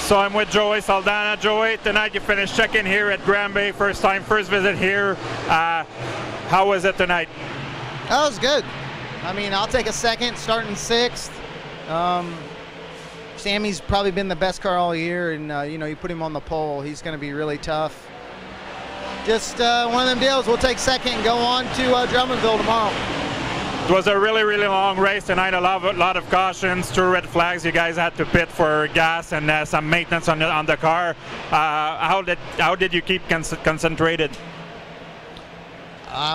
So I'm with Joey Saldana. Joey, tonight you finished second here at Granby, first visit here. How was it tonight? That was good. I mean, I'll take a second, starting sixth. Sammy's probably been the best car all year, and you know, you put him on the pole, he's going to be really tough. Just one of them deals. We'll take second and go on to Drummondville tomorrow. It was a really long race tonight. A lot of cautions, 2 red flags. You guys had to pit for gas and some maintenance on the car. How did you keep concentrated?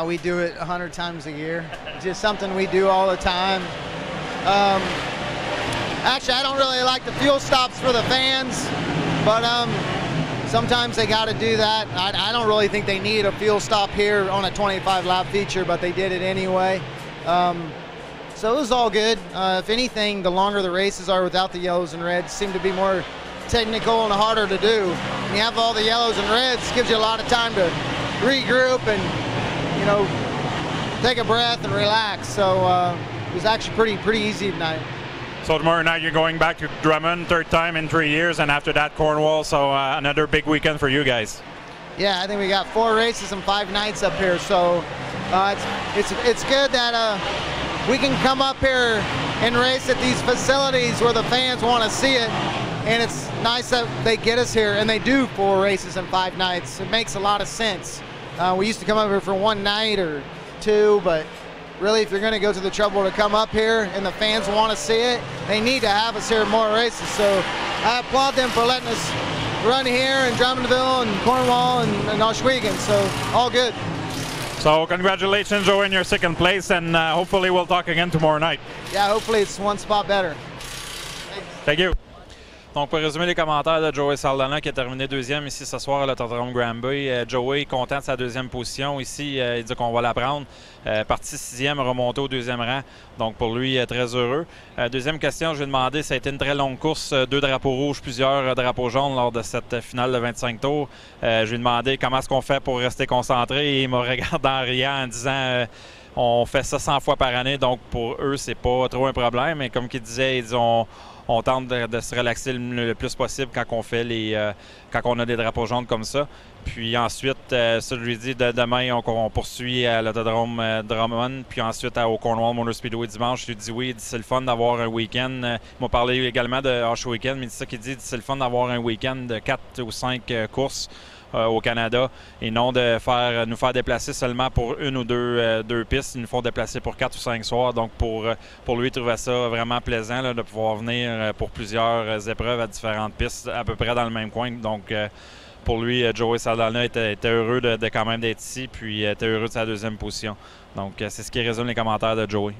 We do it 100 times a year. Just something we do all the time. Actually, I don't really like the fuel stops for the fans, but sometimes they got to do that. I don't really think they need a fuel stop here on a 25-lap feature, but they did it anyway. So it was all good. If anything, the longer the races are without the yellows and reds seem to be more technical and harder to do. When you have all the yellows and reds, it gives you a lot of time to regroup and, you know, take a breath and relax. So it was actually pretty easy tonight. So tomorrow night you're going back to Drummond, 3rd time in 3 years, and after that Cornwall, so another big weekend for you guys. Yeah, I think we got 4 races and 5 nights up here, so it's good that we can come up here and race at these facilities where the fans want to see it, and it's nice that they get us here, and they do 4 races and 5 nights. It makes a lot of sense. We used to come up here for 1 night or 2, but really, if you're going to go to the trouble to come up here and the fans want to see it, they need to have us here more races. So I applaud them for letting us run here in Drummondville and Cornwall and Ohsweken. So all good. So congratulations, Joe, in your 2nd place, and hopefully we'll talk again tomorrow night. Yeah, hopefully it's 1 spot better. Thank you. Donc, pour résumer les commentaires de Joey Saldana qui a terminé 2e ici ce soir à l'autodrome Granby. Joey content de sa 2e position. Ici, il dit qu'on va la prendre. Parti 6e, remonté au 2e rang. Donc, pour lui, très heureux. 2e question, je lui ai demandé, ça a été une très longue course. 2 drapeaux rouges, plusieurs drapeaux jaunes lors de cette finale de 25 tours. Je lui ai demandé comment est-ce qu'on fait pour rester concentré. Et il m'a regardé en riant en disant on fait ça 100 fois par année. Donc, pour eux, c'est pas trop un problème. Mais comme il disait, ils ont on tente de se relaxer le plus possible quand on fait quand on a des drapeaux jaunes comme ça. Puis ensuite, ça je lui dis demain, on poursuit à l'autodrome Drummond, puis ensuite au Cornwall Motor Speedway dimanche. Je lui dis oui, c'est le fun d'avoir un week-end. Il m'a parlé également de Ohsweken, mais c'est ça qu'il dit, c'est le fun d'avoir un week-end de 4 ou 5 courses au Canada et non de nous faire déplacer seulement pour 1 ou 2 pistes. Ils nous font déplacer pour 4 ou 5 soirs. Donc pour lui, il trouvait ça vraiment plaisant là, de pouvoir venir pour plusieurs épreuves à différentes pistes à peu près dans le même coin. Donc pour lui, Joey Saldana était heureux de quand même d'être ici, puis était heureux de sa 2e position. Donc c'est ce qui résume les commentaires de Joey.